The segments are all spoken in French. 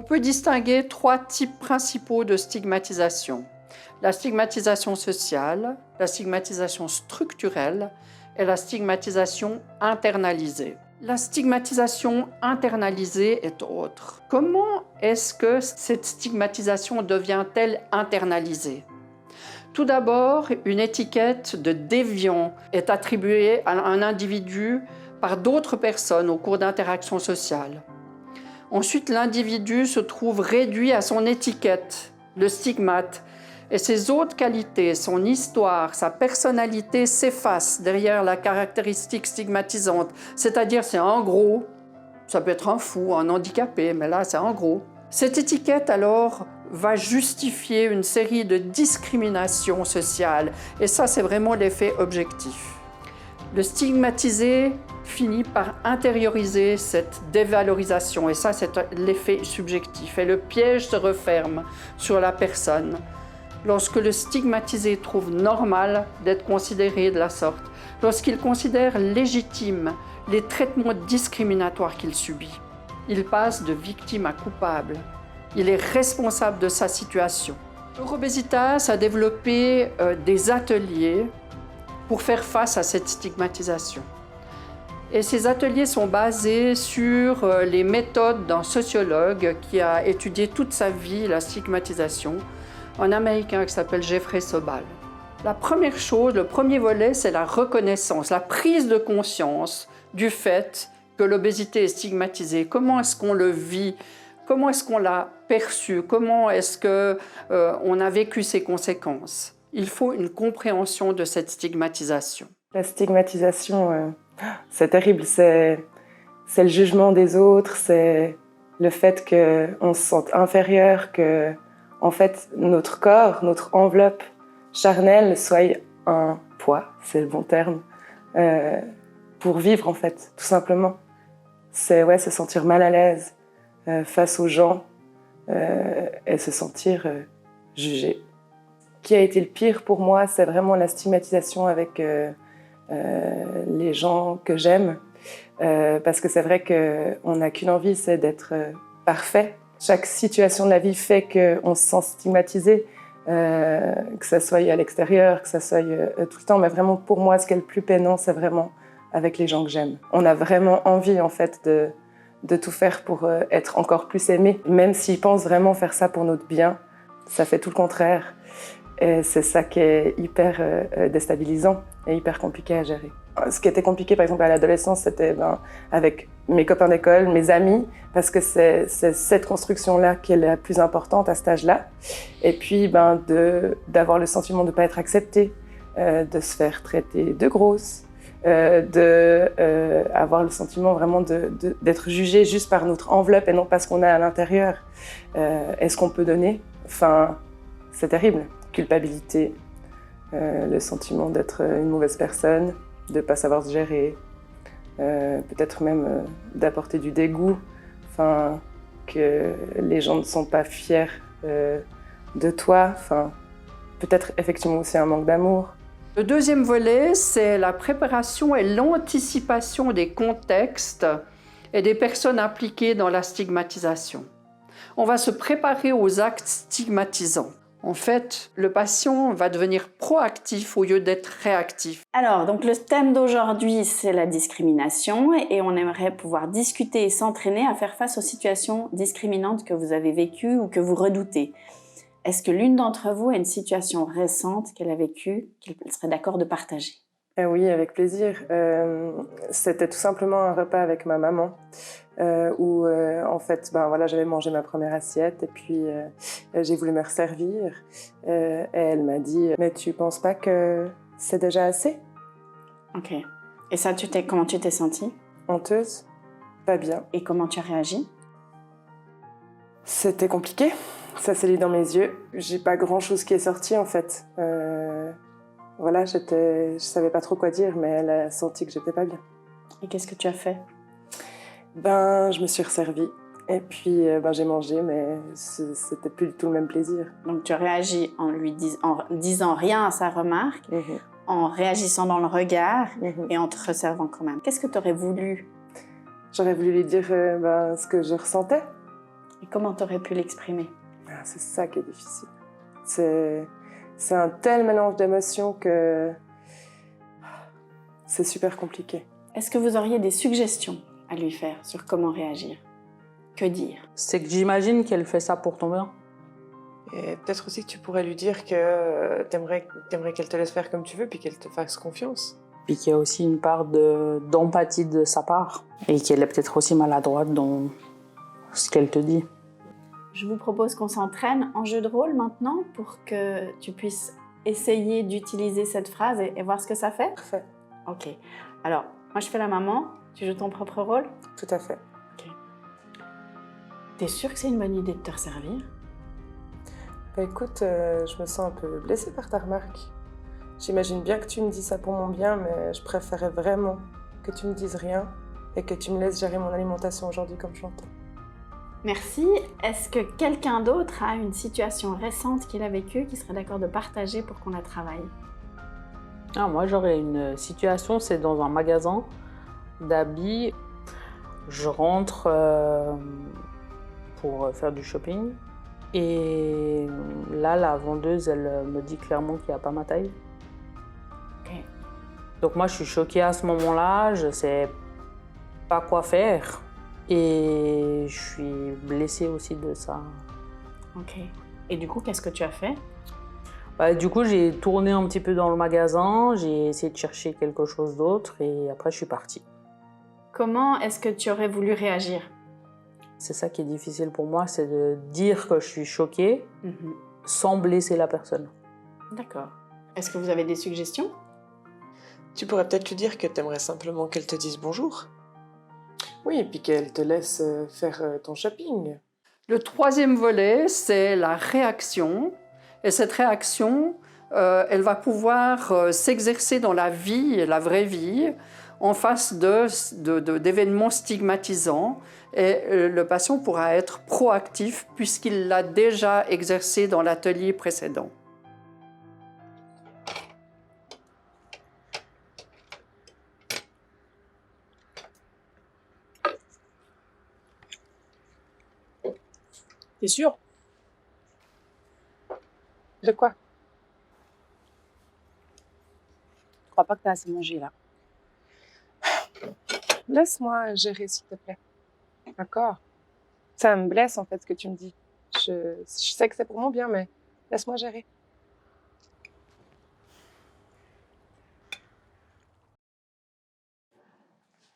On peut distinguer 3 types principaux de stigmatisation. La stigmatisation sociale, la stigmatisation structurelle et la stigmatisation internalisée. La stigmatisation internalisée est autre. Comment est-ce que cette stigmatisation devient-elle internalisée? Tout d'abord, une étiquette de déviant est attribuée à un individu par d'autres personnes au cours d'interactions sociales. Ensuite, l'individu se trouve réduit à son étiquette, le stigmate, et ses autres qualités, son histoire, sa personnalité s'effacent derrière la caractéristique stigmatisante. C'est-à-dire, c'est un gros, ça peut être un fou, un handicapé, mais là, c'est un gros. Cette étiquette, alors, va justifier une série de discriminations sociales. Et ça, c'est vraiment l'effet objectif. Le stigmatisé finit par intérioriser cette dévalorisation. Et ça, c'est l'effet subjectif. Et le piège se referme sur la personne lorsque le stigmatisé trouve normal d'être considéré de la sorte, lorsqu'il considère légitime les traitements discriminatoires qu'il subit. Il passe de victime à coupable. Il est responsable de sa situation. Eurobesitas a développé des ateliers pour faire face à cette stigmatisation. Et ces ateliers sont basés sur les méthodes d'un sociologue qui a étudié toute sa vie la stigmatisation, un Américain qui s'appelle Jeffrey Sobal. La première chose, le premier volet, c'est la reconnaissance, la prise de conscience du fait que l'obésité est stigmatisée. Comment est-ce qu'on le vit? Comment est-ce qu'on l'a perçu? Comment est-ce qu'on a vécu ses conséquences? Il faut une compréhension de cette stigmatisation. La stigmatisation, c'est terrible. C'est le jugement des autres, c'est le fait qu'on se sente inférieur, que en fait, notre corps, notre enveloppe charnelle soit un poids, c'est le bon terme, pour vivre en fait, tout simplement. C'est se sentir mal à l'aise face aux gens et se sentir jugé. Ce qui a été le pire pour moi, c'est vraiment la stigmatisation avec les gens que j'aime, parce que c'est vrai qu'on n'a qu'une envie, c'est d'être parfait. Chaque situation de la vie fait qu'on se sent stigmatisé, que ça soit à l'extérieur, que ça soit tout le temps. Mais vraiment, pour moi, ce qui est le plus peinant, c'est vraiment avec les gens que j'aime. On a vraiment envie, en fait, de tout faire pour être encore plus aimé. Même s'ils pensent vraiment faire ça pour notre bien, ça fait tout le contraire. Et c'est ça qui est hyper déstabilisant et hyper compliqué à gérer. Ce qui était compliqué, par exemple, à l'adolescence, c'était avec mes copains d'école, mes amis, parce que c'est cette construction-là qui est la plus importante à cet âge-là. Et puis, d'avoir le sentiment de ne pas être acceptée, de se faire traiter de grosse, avoir le sentiment vraiment d'être jugé juste par notre enveloppe et non pas ce qu'on a à l'intérieur. Est-ce qu'on peut donner? Enfin, c'est terrible. Culpabilité, le sentiment d'être une mauvaise personne, de ne pas savoir se gérer, peut-être même d'apporter du dégoût, enfin, que les gens ne sont pas fiers de toi, enfin, peut-être effectivement aussi un manque d'amour. Le deuxième volet, c'est la préparation et l'anticipation des contextes et des personnes impliquées dans la stigmatisation. On va se préparer aux actes stigmatisants. En fait, le patient va devenir proactif au lieu d'être réactif. Alors, donc le thème d'aujourd'hui, c'est la discrimination et on aimerait pouvoir discuter et s'entraîner à faire face aux situations discriminantes que vous avez vécues ou que vous redoutez. Est-ce que l'une d'entre vous a une situation récente qu'elle a vécue, qu'elle serait d'accord de partager? Oui, avec plaisir. C'était tout simplement un repas avec ma maman où en fait, j'avais mangé ma première assiette et puis j'ai voulu me resservir et elle m'a dit « Mais tu penses pas que c'est déjà assez ?» Ok. Et ça, comment tu t'es sentie? Honteuse, pas bien. Et comment tu as réagi? C'était compliqué, ça s'est lu dans mes yeux. J'ai pas grand-chose qui est sorti en fait. Je savais pas trop quoi dire, mais elle a senti que j'étais pas bien. Et qu'est-ce que tu as fait? Je me suis resservie et puis j'ai mangé, mais c'était plus du tout le même plaisir. Donc tu réagis en disant rien à sa remarque, en réagissant dans le regard et en te resservant quand même. Qu'est-ce que tu aurais voulu? J'aurais voulu lui dire ce que je ressentais. Et comment tu aurais pu l'exprimer? Ah, c'est ça qui est difficile. C'est un tel mélange d'émotions que c'est super compliqué. Est-ce que vous auriez des suggestions à lui faire sur comment réagir? Que dire? C'est que j'imagine qu'elle fait ça pour ton bien. Et peut-être aussi que tu pourrais lui dire que t'aimerais qu'elle te laisse faire comme tu veux, puis qu'elle te fasse confiance. Puis qu'il y a aussi une part d'empathie de sa part. Et qu'elle est peut-être aussi maladroite dans ce qu'elle te dit. Je vous propose qu'on s'entraîne en jeu de rôle maintenant pour que tu puisses essayer d'utiliser cette phrase et voir ce que ça fait. Parfait. Ok. Alors, moi je fais la maman, tu joues ton propre rôle. Tout à fait. Ok. T'es sûr que c'est une bonne idée de te resservir? Bah écoute, je me sens un peu blessée par ta remarque. J'imagine bien que tu me dis ça pour mon bien, mais je préférais vraiment que tu me dises rien et que tu me laisses gérer mon alimentation aujourd'hui comme je l'entends. Merci. Est-ce que quelqu'un d'autre a une situation récente qu'il a vécue qui serait d'accord de partager pour qu'on la travaille? Ah, moi, j'aurais une situation, c'est dans un magasin d'habits. Je rentre pour faire du shopping. Et là, la vendeuse, elle me dit clairement qu'il n'y a pas ma taille. Ok. Donc moi, je suis choquée à ce moment-là, je ne sais pas quoi faire. Et je suis blessée aussi de ça. Ok. Et du coup, qu'est-ce que tu as fait? Du coup, j'ai tourné un petit peu dans le magasin, j'ai essayé de chercher quelque chose d'autre et après, je suis partie. Comment est-ce que tu aurais voulu réagir? C'est ça qui est difficile pour moi, c'est de dire que je suis choquée sans blesser la personne. D'accord. Est-ce que vous avez des suggestions? Tu pourrais peut-être lui dire que t'aimerais simplement qu'elle te dise bonjour. Oui, et puis qu'elle te laisse faire ton shopping. Le troisième volet, c'est la réaction. Et cette réaction, elle va pouvoir s'exercer dans la vie, la vraie vie, en face d'événements stigmatisants. Et le patient pourra être proactif puisqu'il l'a déjà exercé dans l'atelier précédent. T'es sûr? De quoi? Je crois pas que t'as assez mangé là. Laisse-moi gérer, s'il te plaît. D'accord? Ça me blesse, en fait, ce que tu me dis. Je sais que c'est pour mon bien, mais laisse-moi gérer.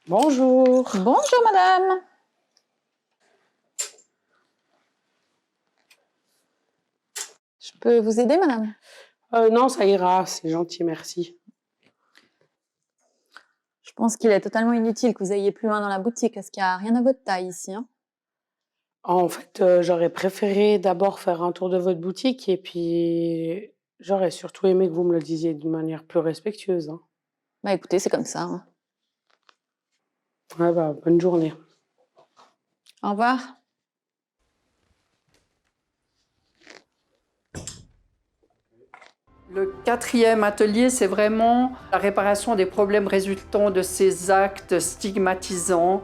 Bonjour. Bonjour madame. Je peux vous aider madame? Non, ça ira, c'est gentil, merci. Je pense qu'il est totalement inutile que vous ayez plus loin dans la boutique parce qu'il n'y a rien à votre taille ici. Hein. En fait, j'aurais préféré d'abord faire un tour de votre boutique et puis j'aurais surtout aimé que vous me le disiez d'une manière plus respectueuse. Hein. Bah écoutez, c'est comme ça. Hein. Ouais, bonne journée. Au revoir. Le quatrième atelier, c'est vraiment la réparation des problèmes résultant de ces actes stigmatisants,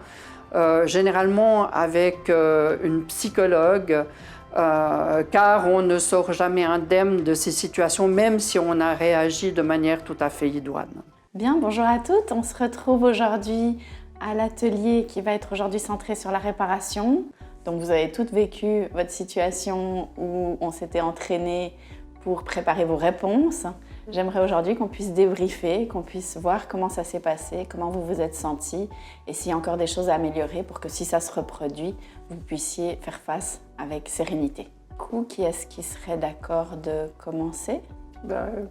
généralement avec une psychologue, car on ne sort jamais indemne de ces situations, même si on a réagi de manière tout à fait idoine. Bien, bonjour à toutes. On se retrouve aujourd'hui à l'atelier qui va être aujourd'hui centré sur la réparation. Donc vous avez toutes vécu votre situation où on s'était entraîné pour préparer vos réponses. J'aimerais aujourd'hui qu'on puisse débriefer, qu'on puisse voir comment ça s'est passé, comment vous vous êtes sentis et s'il y a encore des choses à améliorer pour que si ça se reproduit, vous puissiez faire face avec sérénité. Du coup, qui est-ce qui serait d'accord de commencer?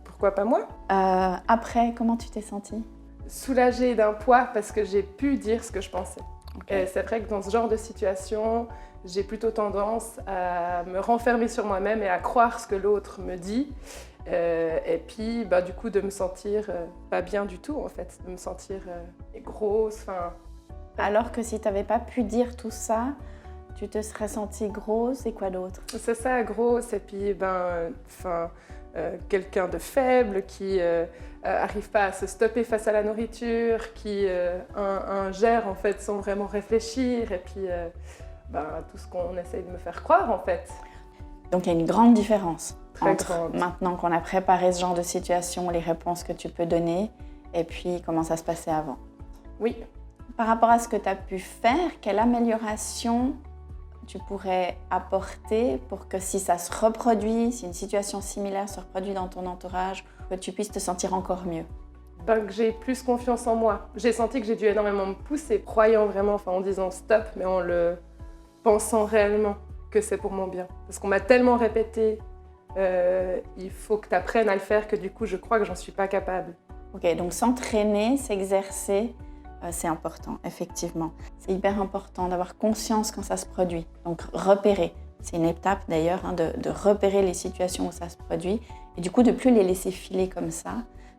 Pourquoi pas moi? Après, comment tu t'es sentie? Soulagée d'un poids parce que j'ai pu dire ce que je pensais. Okay. C'est vrai que dans ce genre de situation, j'ai plutôt tendance à me renfermer sur moi-même et à croire ce que l'autre me dit. Et puis, du coup, de me sentir pas bien du tout, en fait. De me sentir grosse. Alors que si tu n'avais pas pu dire tout ça, tu te serais sentie grosse et quoi d'autre? C'est ça, grosse. Et puis, quelqu'un de faible qui arrive pas à se stopper face à la nourriture, qui ingère en fait sans vraiment réfléchir. Et puis, tout ce qu'on essaye de me faire croire en fait. Donc il y a une grande différence Très entre grande. maintenant qu'on a préparé ce genre de situation, les réponses que tu peux donner, et puis comment ça se passait avant. Oui. Par rapport à ce que tu as pu faire, quelle amélioration tu pourrais apporter pour que si ça se reproduit, si une situation similaire se reproduit dans ton entourage, que tu puisses te sentir encore mieux? Que j'ai plus confiance en moi. J'ai senti que j'ai dû énormément me pousser, croyant vraiment, en disant stop, mais en le pensant réellement que c'est pour mon bien. Parce qu'on m'a tellement répété, il faut que tu apprennes à le faire, que du coup, je crois que j'en suis pas capable. Ok, donc s'entraîner, s'exercer, c'est important, effectivement. C'est hyper important d'avoir conscience quand ça se produit. Donc repérer, c'est une étape d'ailleurs, de repérer les situations où ça se produit et du coup de plus les laisser filer comme ça,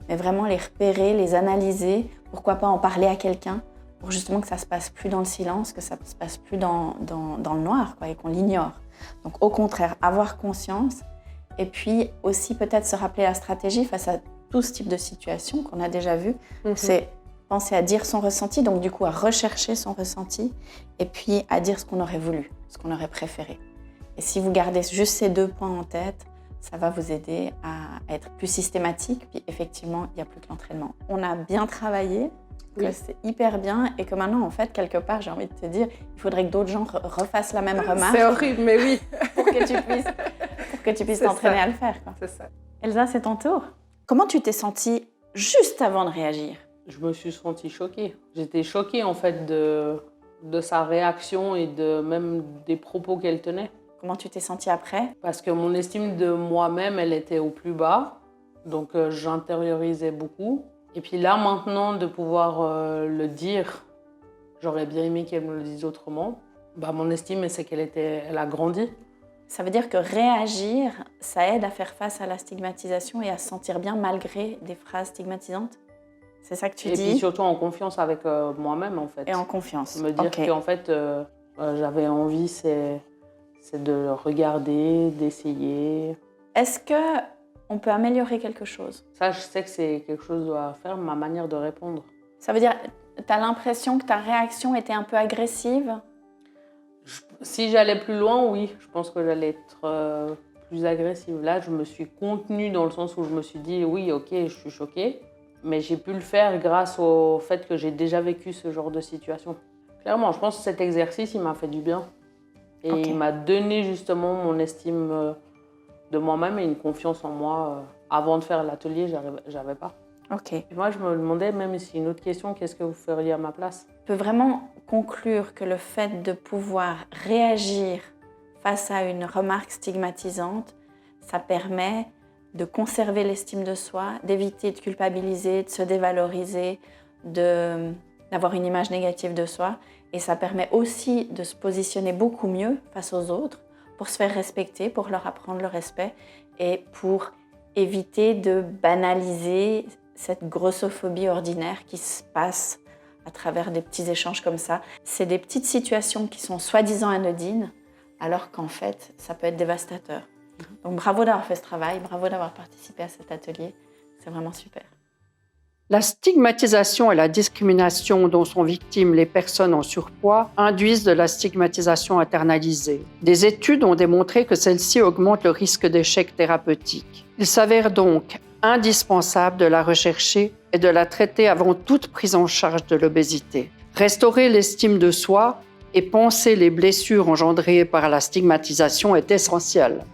mais vraiment les repérer, les analyser, pourquoi pas en parler à quelqu'un pour justement que ça se passe plus dans le silence, que ça se passe plus dans le noir et qu'on l'ignore. Donc au contraire, avoir conscience et puis aussi peut-être se rappeler la stratégie face à tout ce type de situation qu'on a déjà vu, c'est penser à dire son ressenti, donc du coup à rechercher son ressenti et puis à dire ce qu'on aurait voulu, ce qu'on aurait préféré. Et si vous gardez juste ces 2 points en tête, ça va vous aider à être plus systématique, puis effectivement, il n'y a plus que l'entraînement. On a bien travaillé, que c'est hyper bien et que maintenant, en fait, quelque part, j'ai envie de te dire, il faudrait que d'autres gens refassent la même remarque. C'est horrible, mais oui. pour que tu puisses t'entraîner à le faire. C'est ça. Elsa, c'est ton tour. Comment tu t'es sentie juste avant de réagir? Je me suis sentie choquée. J'étais choquée en fait de sa réaction et même des propos qu'elle tenait. Comment tu t'es sentie après? Parce que mon estime de moi-même, elle était au plus bas. Donc j'intériorisais beaucoup. Et puis là, maintenant, de pouvoir le dire, j'aurais bien aimé qu'elle me le dise autrement. Mon estime, c'est qu'elle a grandi. Ça veut dire que réagir, ça aide à faire face à la stigmatisation et à se sentir bien malgré des phrases stigmatisantes? C'est ça que tu dis? Et puis surtout en confiance avec moi-même, en fait. Et en confiance. Me dire qu'en fait, j'avais envie, c'est de le regarder, d'essayer. Est-ce qu'on peut améliorer quelque chose? Ça, je sais que c'est quelque chose à faire, ma manière de répondre. Ça veut dire, tu as l'impression que ta réaction était un peu agressive? Si j'allais plus loin, oui. Je pense que j'allais être plus agressive. Là, je me suis contenue dans le sens où je me suis dit, oui, ok, je suis choquée. Mais j'ai pu le faire grâce au fait que j'ai déjà vécu ce genre de situation. Clairement, je pense que cet exercice, il m'a fait du bien. Et il m'a donné justement mon estime de moi-même et une confiance en moi. Avant de faire l'atelier, j'avais pas. Ok. Et moi, je me demandais, même si une autre question, qu'est-ce que vous feriez à ma place? On peut vraiment conclure que le fait de pouvoir réagir face à une remarque stigmatisante, ça permet de conserver l'estime de soi, d'éviter de culpabiliser, de se dévaloriser, d'avoir une image négative de soi. Et ça permet aussi de se positionner beaucoup mieux face aux autres pour se faire respecter, pour leur apprendre le respect et pour éviter de banaliser cette grossophobie ordinaire qui se passe à travers des petits échanges comme ça. C'est des petites situations qui sont soi-disant anodines, alors qu'en fait, ça peut être dévastateur. Donc bravo d'avoir fait ce travail, bravo d'avoir participé à cet atelier, c'est vraiment super. La stigmatisation et la discrimination dont sont victimes les personnes en surpoids induisent de la stigmatisation internalisée. Des études ont démontré que celle-ci augmente le risque d'échec thérapeutique. Il s'avère donc indispensable de la rechercher et de la traiter avant toute prise en charge de l'obésité. Restaurer l'estime de soi et penser les blessures engendrées par la stigmatisation est essentiel.